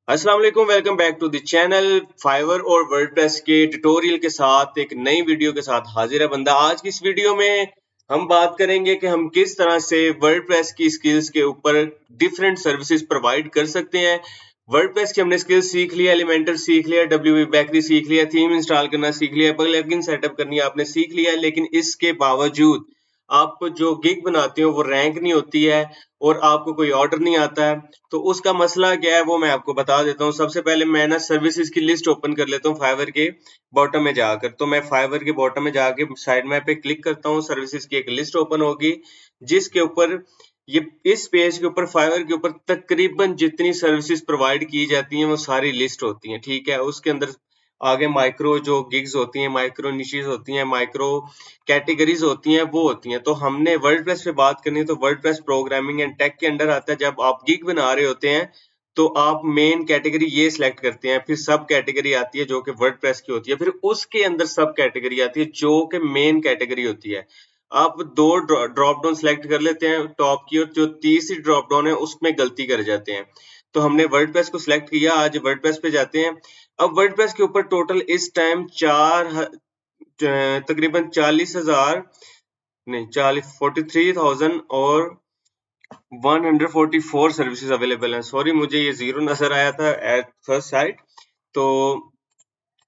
अस्सलाम वालेकुम, welcome back to the channel. Fiverr और वर्डप्रेस के ट्यूटोरियल के साथ एक नई वीडियो के साथ हाजिर है बंदा। आज की इस वीडियो में हम बात करेंगे कि हम किस तरह से वर्डप्रेस की स्किल्स के ऊपर डिफरेंट सर्विसेज प्रोवाइड कर सकते हैं। वर्डप्रेस की हमने स्किल्स सीख लिया, एलिमेंटर सीख लिया, डब्ल्यू बैकरी सीख लिया, थीम इंस्टॉल करना सीख लिया, प्लगइन सेटअप करनी आपने सीख लिया, लेकिन इसके बावजूद आप जो गिग बनाते हो वो रैंक नहीं होती है और आपको कोई ऑर्डर नहीं आता है। तो उसका मसला क्या है वो मैं आपको बता देता हूँ। सबसे पहले मैं ना सर्विसेज की लिस्ट ओपन कर लेता हूँ फाइवर के बॉटम में जाकर। तो मैं फाइवर के बॉटम में जाके साइड मैप पे क्लिक करता हूँ, सर्विसेज की एक लिस्ट ओपन होगी जिसके ऊपर ये इस पेज के ऊपर फाइवर के ऊपर तकरीबन जितनी सर्विसेज प्रोवाइड की जाती हैं वो सारी लिस्ट होती हैं। ठीक है, उसके अंदर आगे माइक्रो जो गिग्स होती हैं, माइक्रो निशेस होती हैं, माइक्रो कैटेगरीज होती हैं, वो होती हैं। तो हमने वर्डप्रेस पे बात करनी है तो वर्डप्रेस प्रोग्रामिंग एंड टेक के अंडर आता है। जब आप गिग बना रहे होते हैं तो आप मेन कैटेगरी ये सिलेक्ट करते हैं, फिर सब कैटेगरी आती है जो कि वर्डप्रेस की होती है, फिर उसके अंदर सब कैटेगरी आती है जो कि मेन कैटेगरी होती है। आप दो ड्रॉप डाउन सिलेक्ट कर लेते हैं टॉप की, और जो तीसरी ड्रॉप डाउन है उसमें गलती कर जाते हैं। तो हमने वर्डप्रेस को सिलेक्ट किया, आज वर्डप्रेस पे जाते हैं। अब वर्डप्रेस के ऊपर टोटल इस टाइम तकरीबन 40,000 नहीं 43,000 और 144 सर्विसेज अवेलेबल हैं। सॉरी, मुझे ये जीरो नजर आया था एट फर्स्ट साइट। तो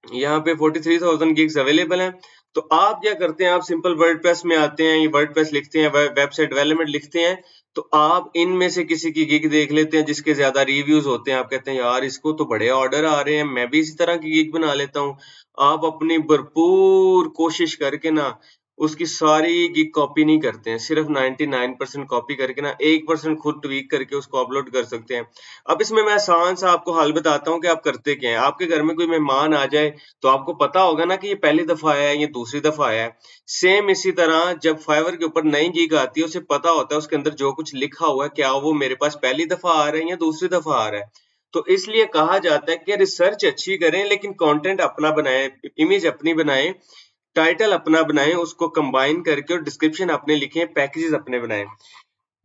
यहाँ पे 43,000 गिग्स अवेलेबल हैं। तो आप क्या करते हैं, आप सिंपल वर्डप्रेस में आते हैं, ये वर्डप्रेस लिखते हैं, वेबसाइट डेवलपमेंट लिखते हैं। तो आप इनमें से किसी की गिग देख लेते हैं जिसके ज्यादा रिव्यूज होते हैं। आप कहते हैं यार इसको तो बड़े ऑर्डर आ रहे हैं, मैं भी इसी तरह की गिग बना लेता हूँ। आप अपनी भरपूर कोशिश करके ना उसकी सारी गिग कॉपी नहीं करते हैं, सिर्फ 99% कॉपी करके ना 1% खुद ट्वीक करके उसको अपलोड कर सकते हैं। अब इसमें मैं आसान सा आपको हल बताता हूँ कि आप करते क्या हैं। आपके घर में कोई मेहमान आ जाए तो आपको पता होगा ना कि ये पहली दफा आया है, ये दूसरी दफा आया है। सेम इसी तरह जब फाइवर के ऊपर नई गिग आती है उसे पता होता है उसके अंदर जो कुछ लिखा हुआ है क्या वो मेरे पास पहली दफा आ रहा है या दूसरी दफा आ रहा है। तो इसलिए कहा जाता है कि रिसर्च अच्छी करें लेकिन कंटेंट अपना बनाएं, इमेज अपनी बनाएं, टाइटल अपना बनाएं, उसको कंबाइन करके और डिस्क्रिप्शन अपने लिखें, पैकेजेस अपने बनाएं।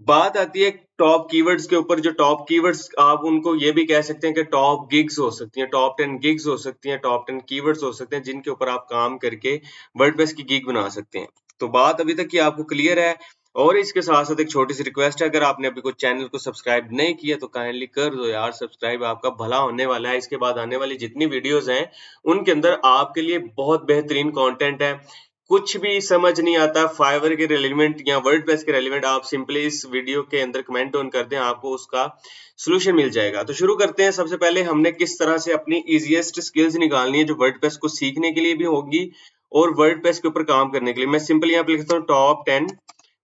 बात आती है टॉप कीवर्ड्स के ऊपर। जो टॉप कीवर्ड्स आप उनको ये भी कह सकते हैं कि टॉप गिग्स हो सकती हैं, टॉप 10 गिग्स हो सकती हैं, टॉप 10 कीवर्ड्स हो सकते हैं जिनके ऊपर आप काम करके वर्डप्रेस की गिग बना सकते हैं। तो बात अभी तक की आपको क्लियर है। और इसके साथ साथ एक छोटी सी रिक्वेस्ट है, अगर आपने अभी कोई चैनल को सब्सक्राइब नहीं किया तो काइंडली कर दो यार सब्सक्राइब, आपका भला होने वाला है। इसके बाद आने वाली जितनी वीडियोस हैं उनके अंदर आपके लिए बहुत बेहतरीन कंटेंट है। कुछ भी समझ नहीं आता फाइवर के रेलिवेंट या वर्डप्रेस के रेलिवेंट, आप सिंपली इस वीडियो के अंदर कमेंट ऑन कर दें, आपको उसका सॉल्यूशन मिल जाएगा। तो शुरू करते हैं। सबसे पहले हमने किस तरह से अपनी इजीएस्ट स्किल्स निकालनी है जो वर्डप्रेस को सीखने के लिए भी होगी और वर्डप्रेस के ऊपर काम करने के लिए। मैं सिंपली यहाँ पे लिखता हूँ टॉप 10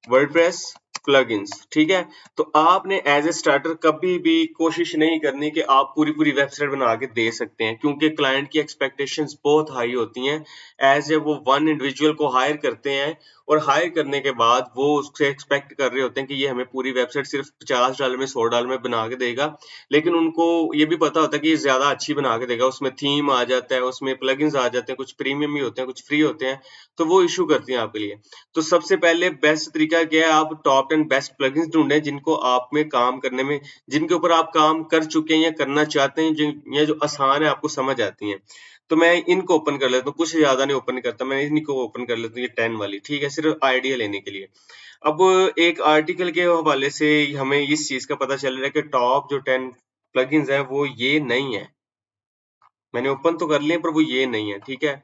वर्डप्रेस प्लगइन्स। ठीक है, तो आपने एज ए स्टार्टर कभी भी कोशिश नहीं करनी कि आप पूरी पूरी वेबसाइट बना के दे सकते हैं, क्योंकि क्लाइंट की एक्सपेक्टेशंस बहुत हाई होती हैं। एज ए वो वन इंडिविजुअल को हायर करते हैं और हायर करने के बाद वो उससे एक्सपेक्ट कर रहे होते हैं कि ये हमें पूरी वेबसाइट सिर्फ $50 में $100 में बना के देगा। लेकिन उनको ये भी पता होता है कि ये ज्यादा अच्छी बना के देगा, उसमें थीम आ जाता है, उसमें प्लगइन्स आ जाते हैं, कुछ प्रीमियम भी होते हैं, कुछ फ्री होते हैं। तो वो इशू करती हैं आपके लिए। तो सबसे पहले बेस्ट तरीका क्या है, आप टॉप 10 बेस्ट प्लगइन्स ढूंढें जिनको आप में काम करने में, जिनके ऊपर आप काम कर चुके हैं या करना चाहते हैं, या जो आसान है आपको समझ आती हैं। तो मैं इनको ओपन कर लेता हूँ, कुछ ज्यादा नहीं ओपन करता, मैं इनको ओपन कर लेता हूँ, ये 10 वाली। ठीक है, सिर्फ आइडिया लेने के लिए। अब एक आर्टिकल के हवाले से हमें इस चीज का पता चल रहा है कि टॉप जो 10 प्लगइन्स है वो ये नहीं है। मैंने ओपन तो कर लिए पर वो ये नहीं है। ठीक है,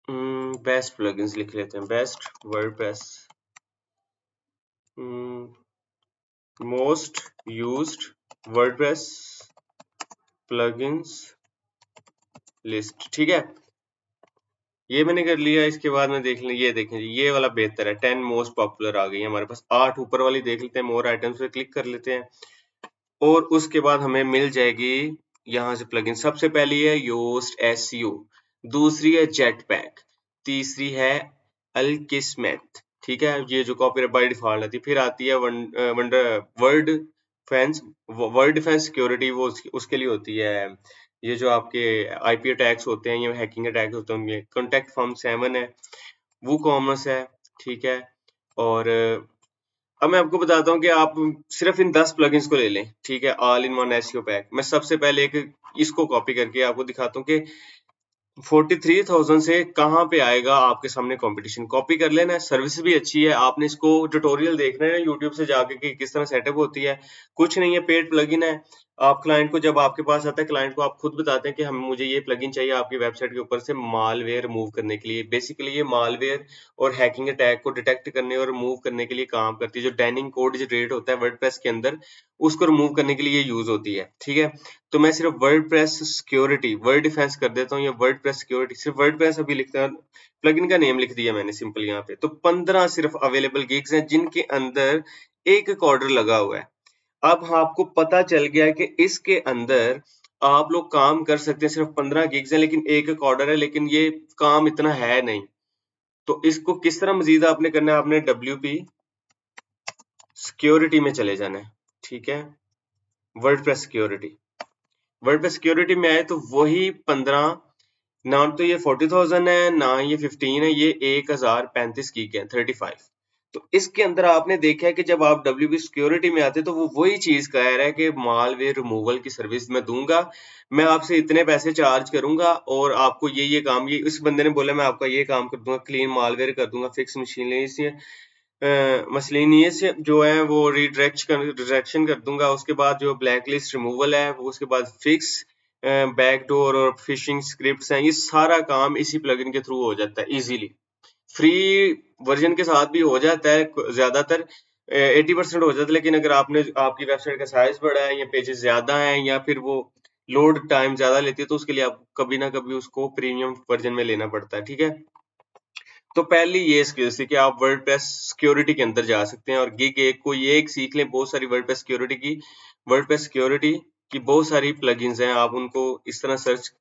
बेस्ट प्लगइन्स लिख लेते हैं, best WordPress most used WordPress plugins list. ठीक है, ये मैंने कर लिया। इसके बाद में देख लिया, ये देखें जी, ये वाला बेहतर है, 10 मोस्ट पॉपुलर आ गई है हमारे पास। 8 ऊपर वाली देख लेते हैं, मोर आइटम्स पे क्लिक कर लेते हैं और उसके बाद हमें मिल जाएगी यहाँ से प्लगइन। सबसे पहली है योस्ट एसईओ, दूसरी है जेट पैक, तीसरी है अल्किस्मेट। ठीक है, ये जो कॉपीराइट बाय डिफॉल्ट आती है। फिर आती है वंडर वर्ड डिफेंस सिक्योरिटी, वो उसके लिए होती है। ये जो आपके आईपी अटैक्स होते हैं या हैकिंग अटैक्स होते हैं उनमें कॉन्टेक्ट फॉर्म 7 है, वो कॉमर्स है। ठीक है, और अब मैं आपको बताता हूँ कि आप सिर्फ इन 10 प्लगइन्स को ले लें, ठीक है, all in one SEO pack. मैं सबसे पहले एक इसको कॉपी करके आपको दिखाता हूँ कि 43,000 से कहाँ पे आएगा आपके सामने कंपटीशन। कॉपी कर लेना है, सर्विस भी अच्छी है। आपने इसको ट्यूटोरियल देखना है यूट्यूब से जाके कि किस तरह सेटअप होती है। कुछ नहीं है, पेड प्लगइन है। आप क्लाइंट को जब आपके पास आता है, क्लाइंट को आप खुद बताते हैं कि हम मुझे ये प्लगइन चाहिए आपकी वेबसाइट के ऊपर से मालवेयर रिमूव करने के लिए। बेसिकली ये मालवेयर और हैकिंग अटैक को डिटेक्ट करने और रिमूव करने के लिए काम करती है। जो डैनिंग कोड जनरेट होता है वर्डप्रेस के अंदर, उसको रिमूव करने के लिए ये यूज होती है, ठीक है। तो मैं सिर्फ वर्डप्रेस सिक्योरिटी, वर्ड डिफेंस कर देता हूँ, या वर्डप्रेस सिक्योरिटी, सिर्फ वर्डप्रेस अभी लिखता है, प्लगइन का नेम लिख दिया मैंने सिंपल यहाँ पे। तो 15 सिर्फ अवेलेबल गिग्स हैं जिनके अंदर एक ऑर्डर लगा हुआ है। अब आपको पता चल गया है कि इसके अंदर आप लोग काम कर सकते हैं। सिर्फ 15 गिग्स हैं लेकिन एक ऑर्डर है, लेकिन ये काम इतना है नहीं। तो इसको किस तरह मजीद आपने करना है, आपने WP सिक्योरिटी में चले जाना है, ठीक है। वर्डप्रेस सिक्योरिटी, वर्डप्रेस सिक्योरिटी में आए तो वही 15, ना तो ये 40,000 है ना ये 15 है, ये 1035 की है, 35। तो इसके अंदर आपने देखा है कि जब आप WP सिक्योरिटी में आते हैं तो वो वही चीज कह रहा है कि मालवेयर रिमूवल की सर्विस मैं दूंगा, मैं आपसे इतने पैसे चार्ज करूंगा और आपको ये काम, ये इस बंदे ने बोला मैं आपका ये काम कर दूंगा, क्लीन मालवेयर कर दूंगा, फिक्स मसलिनियस जो है वो रिडायरेक्शन कर दूंगा। उसके बाद जो ब्लैक लिस्ट रिमूवल है वो, उसके बाद फिक्स बैकडोर और फिशिंग स्क्रिप्ट्स हैं, ये सारा काम इसी प्लगइन के थ्रू हो जाता है इजीली। फ्री वर्जन के साथ भी हो जाता है, ज्यादातर 80% हो जाता है। लेकिन अगर आपने आपकी वेबसाइट का साइज बड़ा है या पेजेस ज्यादा हैं या फिर वो लोड टाइम ज्यादा लेती है, तो उसके लिए आप कभी ना कभी उसको प्रीमियम वर्जन में लेना पड़ता है, ठीक है। तो पहली ये स्किल्स थी कि आप वर्डप्रेस सिक्योरिटी के अंदर जा सकते हैं और गिग एक को ये एक सीख लें। बहुत सारी वर्डप्रेस सिक्योरिटी की बहुत सारी प्लगइन्स हैं, आप उनको इस तरह सर्च,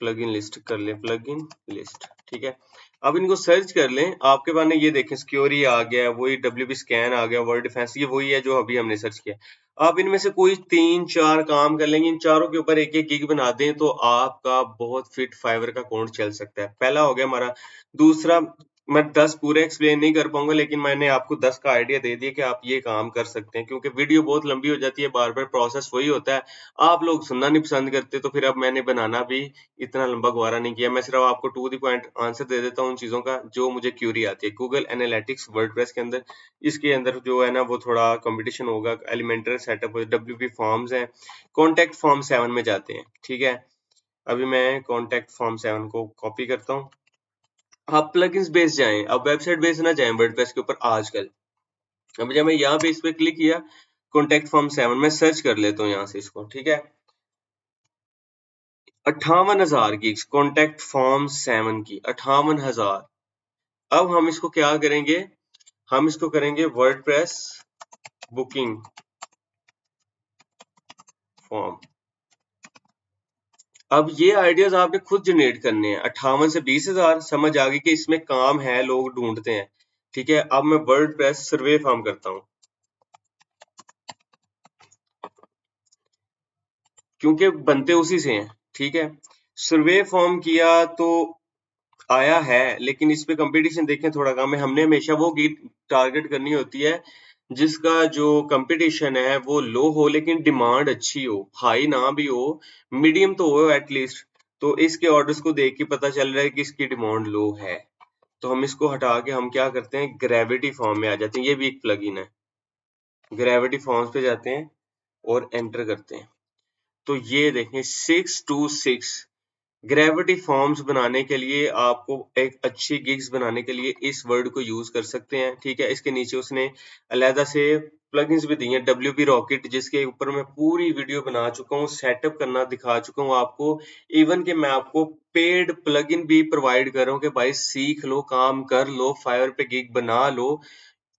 प्लगइन लिस्ट कर लें, प्लगइन लिस्ट, ठीक है। अब इनको सर्च कर लें, आपके पास ये देखें सिक्योरी आ गया, वही WP स्कैन आ गया, वर्ड डिफेंस, ये वही है जो अभी हमने सर्च किया। आप इनमें से कोई 3-4 काम कर लेंगे, इन चारों के ऊपर एक एक गिग बना दें तो आपका बहुत फिट फाइवर का अकाउंट चल सकता है। पहला हो गया हमारा। दूसरा, मैं 10 पूरे एक्सप्लेन नहीं कर पाऊंगा, लेकिन मैंने आपको 10 का आइडिया दे दिया कि आप ये काम कर सकते हैं, क्योंकि वीडियो बहुत लंबी हो जाती है, बार बार प्रोसेस वही होता है, आप लोग सुनना नहीं पसंद करते, तो फिर अब मैंने बनाना भी इतना लंबा गवारा नहीं किया। मैं सिर्फ आपको टू द पॉइंट आंसर दे देता हूँ उन चीजों का जो मुझे क्यूरी आती है। गूगल एनालिटिक्स वर्डप्रेस के अंदर, इसके अंदर जो है ना वो थोड़ा कंपटीशन होगा। एलिमेंटर सेटअप, WP फॉर्म्स है, कॉन्टेक्ट फॉर्म 7 में जाते हैं, ठीक है। अभी मैं कॉन्टेक्ट फॉर्म 7 को कॉपी करता हूँ। आप प्लगइन्स बेस जाएं, अब वेबसाइट बेस ना जाएं वर्डप्रेस के ऊपर आजकल। अब जब मैं यहाँ पे इस पे क्लिक किया, कॉन्टेक्ट फॉर्म 7, मैं सर्च कर लेता हूँ यहाँ से इसको, ठीक है। 58,000 की कॉन्टेक्ट फॉर्म 7 की 58,000। अब हम इसको क्या करेंगे, हम इसको करेंगे वर्डप्रेस बुकिंग फॉर्म। अब ये आइडियाज आपने खुद जनरेट करने हैं। 58 से 20,000 समझ आ गई कि इसमें काम है, लोग ढूंढते हैं, ठीक है। अब मैं वर्डप्रेस सर्वे फॉर्म करता हूँ, क्योंकि बनते उसी से हैं, ठीक है। सर्वे फॉर्म किया तो आया है, लेकिन इस पे कंपटीशन देखें थोड़ा कम है। हमने हमेशा वो गीत टारगेट करनी होती है जिसका जो कंपटीशन है वो लो हो लेकिन डिमांड अच्छी हो, हाई ना भी हो, मीडियम तो हो एटलीस्ट। तो इसके ऑर्डर्स को देख के पता चल रहा है कि इसकी डिमांड लो है। तो हम इसको हटा के हम क्या करते हैं, ग्रेविटी फॉर्म में आ जाते हैं। ये भी एक प्लगइन है, ग्रेविटी फॉर्म्स पे जाते हैं और एंटर करते हैं। तो ये देखें 626 ग्रेविटी फॉर्म्स बनाने के लिए आपको एक अच्छी गिग्स बनाने के लिए इस वर्ड को यूज कर सकते हैं, ठीक है। इसके नीचे उसने अलहदा से प्लगइन्स भी दी हैं, WP रॉकेट, जिसके ऊपर मैं पूरी वीडियो बना चुका हूँ, सेटअप करना दिखा चुका हूँ आपको। इवन कि मैं आपको पेड प्लगइन भी प्रोवाइड कर रहा हूँ कि भाई सीख लो, काम कर लो, फाइवर पे गिग बना लो।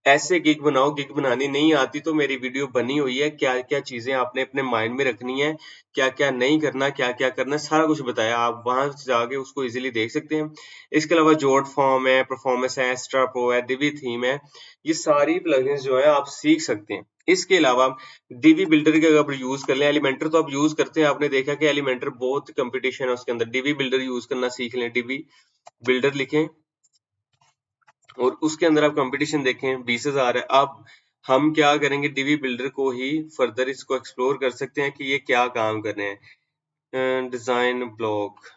ऐसे गिग बनाओ, गिग बनानी नहीं आती तो मेरी वीडियो बनी हुई है, क्या-क्या चीजें आपने अपने माइंड में रखनी है, क्या-क्या नहीं करना, क्या-क्या करना है, सारा कुछ बताया। आप वहां जाके उसको इजीली देख सकते हैं। इसके अलावा जोट फॉर्म है, परफॉर्मेंस है, एक्स्ट्रा प्रो है, दिवी थीम है, ये सारी प्लगइन्स जो है आप सीख सकते हैं। इसके अलावा डीवी बिल्डर के अगर यूज कर लें, एलिमेंटर तो आप यूज करते हैं, आपने देखा कि एलिमेंटर बहुत कंपटीशन है उसके अंदर। डीवी बिल्डर यूज करना सीख लें, डीवी बिल्डर लिखें और उसके अंदर आप कंपटीशन देखें 20,000 है। अब हम क्या करेंगे, डीवी बिल्डर को ही फर्दर इसको एक्सप्लोर कर सकते हैं कि ये क्या काम कर रहे हैं। डिजाइन ब्लॉग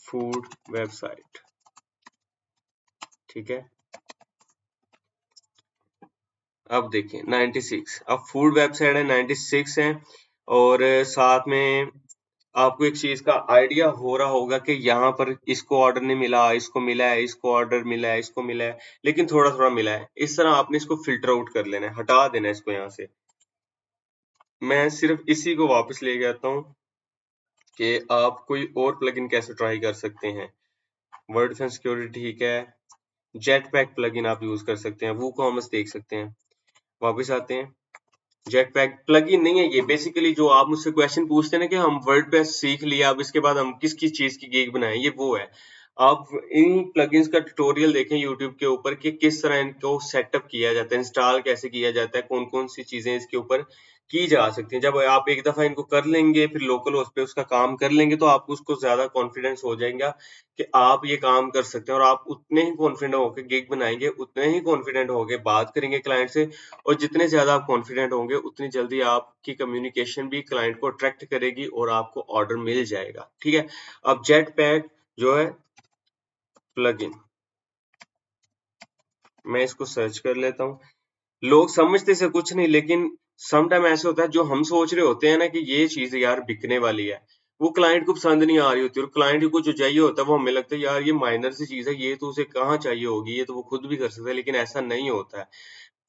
फूड वेबसाइट, ठीक है। अब देखिए 96, अब फूड वेबसाइट है 96 है। और साथ में आपको एक चीज का आइडिया हो रहा होगा कि यहाँ पर इसको ऑर्डर नहीं मिला, इसको मिला है, इसको ऑर्डर मिला है, इसको मिला है, लेकिन थोड़ा थोड़ा मिला है। इस तरह आपने इसको फिल्टर आउट कर लेना है, हटा देना है इसको यहाँ से। मैं सिर्फ इसी को वापस ले आता हूँ कि आप कोई और प्लगइन कैसे ट्राई कर सकते हैं। वर्ड सिक्योरिटी, ठीक है। जेट पैक प्लगइन आप यूज कर सकते हैं, वो कॉमर्स देख सकते हैं। वापस आते हैं, जेट पैक प्लगइन नहीं है ये, बेसिकली जो आप मुझसे क्वेश्चन पूछते हैं ना कि हम वर्डप्रेस सीख लिया, अब इसके बाद हम किस किस चीज की गिग बनाएं, ये वो है। आप इन प्लगइन्स का ट्यूटोरियल देखें यूट्यूब के ऊपर कि किस तरह इनको सेटअप किया जाता है, इंस्टॉल कैसे किया जाता है, कौन कौन सी चीजें इसके ऊपर की जा सकती हैं। जब आप एक दफा इनको कर लेंगे, फिर लोकल होस्ट पे उसका काम कर लेंगे, तो आपको उसको ज्यादा कॉन्फिडेंस हो जाएगा कि आप ये काम कर सकते हैं। और आप उतने ही कॉन्फिडेंट होकर गिग बनाएंगे, उतने ही कॉन्फिडेंट होकर बात करेंगे क्लाइंट से। और जितने ज्यादा आप कॉन्फिडेंट होंगे, उतनी जल्दी आपकी कम्युनिकेशन भी क्लाइंट को अट्रैक्ट करेगी और आपको ऑर्डर मिल जाएगा, ठीक है। अब जेट पैक जो है प्लगइन, मैं इसको सर्च कर लेता हूँ। लोग समझते से कुछ नहीं, लेकिन सम टाइम ऐसे होता है जो हम सोच रहे होते हैं ना कि ये चीज यार बिकने वाली है, वो क्लाइंट को पसंद नहीं आ रही होती, और क्लाइंट को जो चाहिए होता है वो हमें लगता है यार ये माइनर सी चीज है, ये तो उसे कहाँ चाहिए होगी, ये तो वो खुद भी कर सकता है, लेकिन ऐसा नहीं होता है।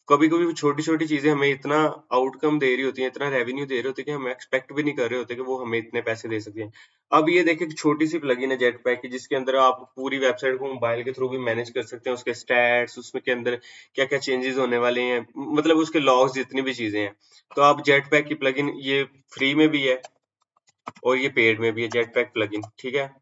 कभी-कभी वो छोटी-छोटी चीजें हमें इतना आउटकम दे रही होती हैं, इतना रेवेन्यू दे रही होती है कि हम एक्सपेक्ट भी नहीं कर रहे होते कि वो हमें इतने पैसे दे सकती हैं। अब ये देखिए छोटी सी प्लगइन है जेटपैक की, जिसके अंदर आप पूरी वेबसाइट को मोबाइल के थ्रू भी मैनेज कर सकते हैं, उसके स्टैट्स, उसमें के अंदर क्या-क्या चेंजेस होने वाले हैं, मतलब उसके लॉग्स, जितनी भी चीजें हैं। तो आप जेटपैक की प्लगइन, ये फ्री में भी है और ये पेड में भी है जेटपैक प्लगइन, ठीक है।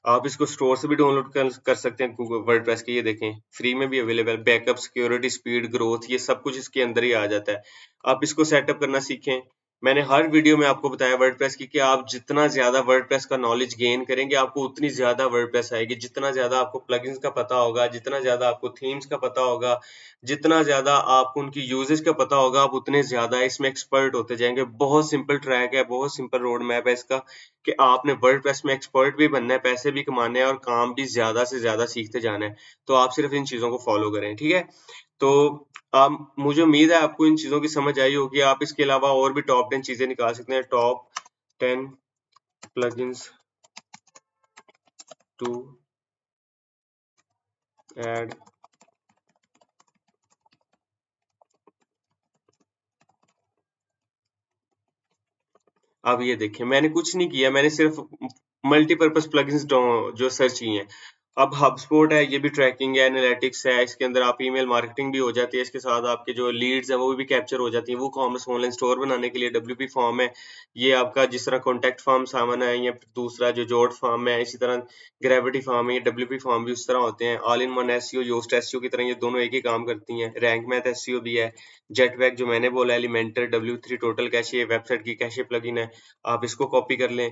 आप इसको स्टोर से भी डाउनलोड कर सकते हैं गूगल वर्डप्रेस के, ये देखें फ्री में भी available. Backup, security, speed, growth, ये सब कुछ इसके अंदर ही आ जाता है। आप इसको सेटअप करना सीखें। मैंने हर वीडियो में आपको बताया वर्डप्रेस की कि आप जितना ज्यादा वर्डप्रेस का नॉलेज गेन करेंगे, आपको उतनी ज्यादा वर्डप्रेस आएगी। जितना ज्यादा आपको प्लगइन्स का पता होगा, जितना ज्यादा आपको थीम्स का पता होगा, जितना ज्यादा आपको उनकी यूजेस का पता होगा, आप उतने ज्यादा इसमें एक्सपर्ट होते जाएंगे। बहुत सिंपल ट्रैक है, बहुत सिंपल रोड मैप है इसका, कि आपने वर्डप्रेस में एक्सपर्ट भी बनना है, पैसे भी कमाने हैं और काम भी ज्यादा से ज्यादा सीखते जाना है। तो आप सिर्फ इन चीजों को फॉलो करें, ठीक है। तो मुझे उम्मीद है आपको इन चीजों की समझ आई होगी। आप इसके अलावा और भी टॉप 10 चीजें निकाल सकते हैं। Top 10 plugins to add. अब ये देखिए मैंने कुछ नहीं किया, मैंने सिर्फ मल्टीपर्पज प्लगइन्स जो सर्च किए हैं। अब हबस्पॉट है, ये भी ट्रैकिंग है, एनालिटिक्स है, इसके अंदर आप ईमेल मार्केटिंग भी हो जाती है, इसके साथ आपके जो लीड्स है वो भी कैप्चर हो जाती है। वो कॉमर्स ऑनलाइन स्टोर बनाने के लिए डब्ल्यूपी फॉर्म है, ये आपका जिस तरह कॉन्टैक्ट फॉर्म सामान है, या दूसरा जो जोड फॉर्म है, इसी तरह ग्रेविटी फॉर्म है, ये डब्ल्यूपी फॉर्म भी उस तरह होते हैं। All in one SEO, Yoast SEO की तरह ये दोनों एक ही काम करती हैं। रैंक मैथ एसईओ भी है। जेटवैक जो मैंने बोला, Elementor, W3 total cache, website की कैशे प्लगइन है, आप इसको कॉपी कर लें।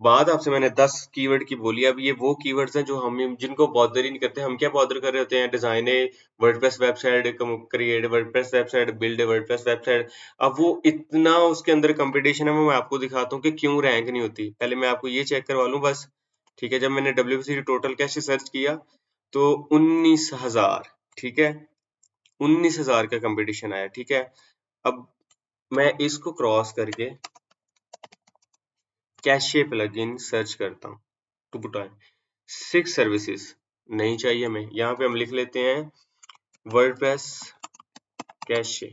बात आपसे मैंने 10 कीवर्ड की बोली, अब ये वो कीवर्ड्स हैं जो हम जिनको बॉदर ही नहीं करते। हम क्या बॉदर कर रहे होते हैं, डिजाइन है, WordPress website create, WordPress website build, WordPress website. अब वो इतना उसके अंदर कंपटीशन है, वो मैं आपको दिखाता हूँ कि क्यों रैंक नहीं होती। पहले मैं आपको ये चेक करवा लूँ बस, ठीक है। जब मैंने W3 टोटल कैशे सर्च किया तो 19,000, ठीक है, 19,000 का कंपटीशन आया, ठीक है। अब मैं इसको क्रॉस करके कैशे प्लगइन सर्च करता हूँ, टू पुट ऑन 6 सर्विसेज, नहीं चाहिए हमें। यहाँ पे हम लिख लेते हैं वर्डप्रेस कैशे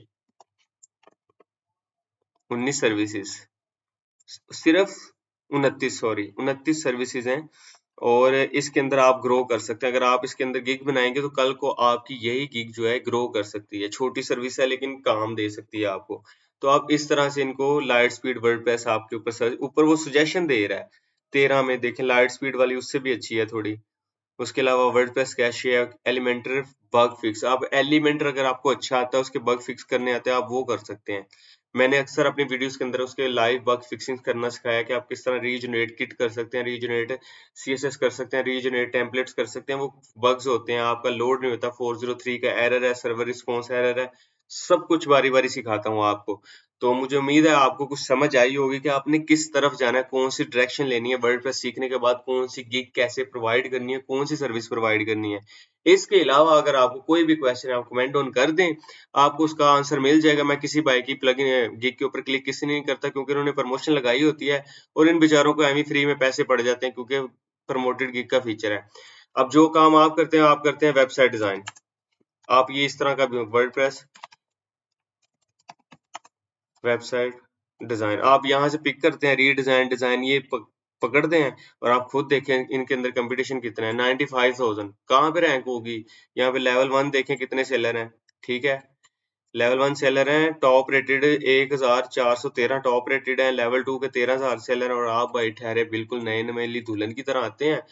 19 सर्विसेज, सिर्फ 29 सर्विसेज हैं। और इसके अंदर आप ग्रो कर सकते हैं। अगर आप इसके अंदर गिग बनाएंगे तो कल को आपकी यही गिग जो है ग्रो कर सकती है। छोटी सर्विस है लेकिन काम दे सकती है आपको। तो आप इस तरह से इनको लाइट स्पीड वर्डप्रेस आपके ऊपर वो सजेशन दे रहा है। 13 में देखें, लाइट स्पीड वाली उससे भी अच्छी है थोड़ी। उसके अलावा WordPress cache, Elementor bug fix. आप एलिमेंटर अगर आपको अच्छा आता है, उसके बग फिक्स करने आते हैं, आप वो कर सकते हैं। मैंने अक्सर अपनी वीडियोस के अंदर उसके लाइव बग फिक्सिंग करना सिखाया कि आप किस तरह रीजनरेट किट कर सकते हैं, रीजनरेट सीएसएस कर सकते हैं, रीजनरेट टेम्पलेट्स कर सकते हैं। वो बग्स होते हैं, आपका लोड नहीं होता, 403 का एरर है, सर्वर रिस्पॉन्स एरर है, सब कुछ बारी-बारी सिखाता हूँ आपको। तो मुझे उम्मीद है आपको कुछ समझ आई होगी कि आपने किस तरफ जाना है, कौन-सी डायरेक्शन लेनी है, वर्डप्रेस सीखने के बाद कौन-सी गिग कैसे प्रोवाइड करनी है, कौन-सी सर्विस प्रोवाइड करनी है। इसके अलावा अगर आपको कोई भी क्वेश्चन है, आप कमेंट ऑन कर दें, आपको उसका आंसर मिल जाएगा। मैं किसी भाई की प्लगइन गिग के ऊपर क्लिक किसी नहीं करता क्योंकि उन्होंने प्रमोशन लगाई होती है और इन बेचारों को एवं ही फ्री में पैसे पड़ जाते हैं क्योंकि प्रमोटेड गिग का फीचर है। अब जो काम आप करते हैं वेबसाइट डिजाइन। आप ये इस तरह का वर्डप्रेस वेबसाइट डिजाइन आप यहाँ से पिक करते हैं, रीडिजाइन डिजाइन ये पकड़ते हैं और आप खुद देखें इनके अंदर कंपटीशन कितना है। 95,000 कहाँ पे रैंक होगी। यहाँ पे लेवल 1 देखें कितने सेलर हैं, ठीक है। लेवल 1 सेलर हैं, टॉप रेटेड 1413 टॉप रेटेड है, लेवल 2 के 13,000 सेलर और आप भाई ठहरे बिल्कुल नए नवेली दुल्हन की तरह आते हैं।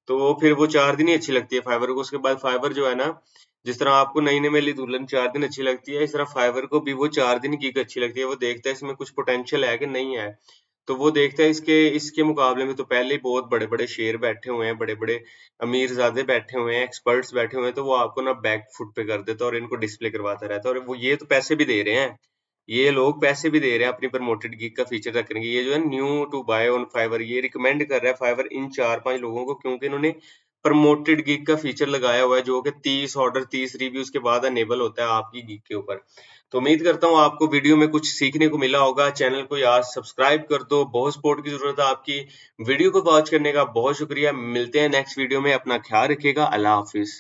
तो फिर वो 4 दिन ही अच्छी लगती है फाइवर को। उसके बाद फाइवर जो है ना, जिस तरह आपको नई नवेली दुल्हन 4 दिन अच्छी लगती है, इस तरह फाइवर को भी वो 4 दिन की अच्छी लगती है। वो देखता है इसमें कुछ पोटेंशियल है कि नहीं है। तो वो देखता है इसके इसके मुकाबले में तो पहले ही बहुत बड़े-बड़े शेर बैठे हुए हैं, बड़े-बड़े अमीरज़ादे बैठे हुए हैं, एक्सपर्ट्स बैठे हुए हैं, तो वो आपको ना बैक फुट पे कर देता है और इनको डिस्प्ले करवाता रहता है और वो ये तो पैसे भी दे रहे हैं। ये लोग पैसे भी दे रहे हैं अपनी प्रमोटेड गिग का फीचर रखने के। ये जो है new to buy on Fiverr ये रिकमेंड कर रहा है फाइवर इन 4-5 लोगों को क्योंकि इन्होंने प्रमोटेड गिग का फीचर लगाया हुआ है जो कि 30 ऑर्डर 30 रिव्यूज के बाद अनेबल होता है आपकी गिग के ऊपर। तो उम्मीद करता हूँ आपको वीडियो में कुछ सीखने को मिला होगा। चैनल को यार सब्सक्राइब कर दो। बहुत सपोर्ट की जरूरत है आपकी। वीडियो को वॉच करने का बहुत शुक्रिया। मिलते हैं नेक्स्ट वीडियो में। अपना ख्याल रखिएगा। अल्लाह हाफिज।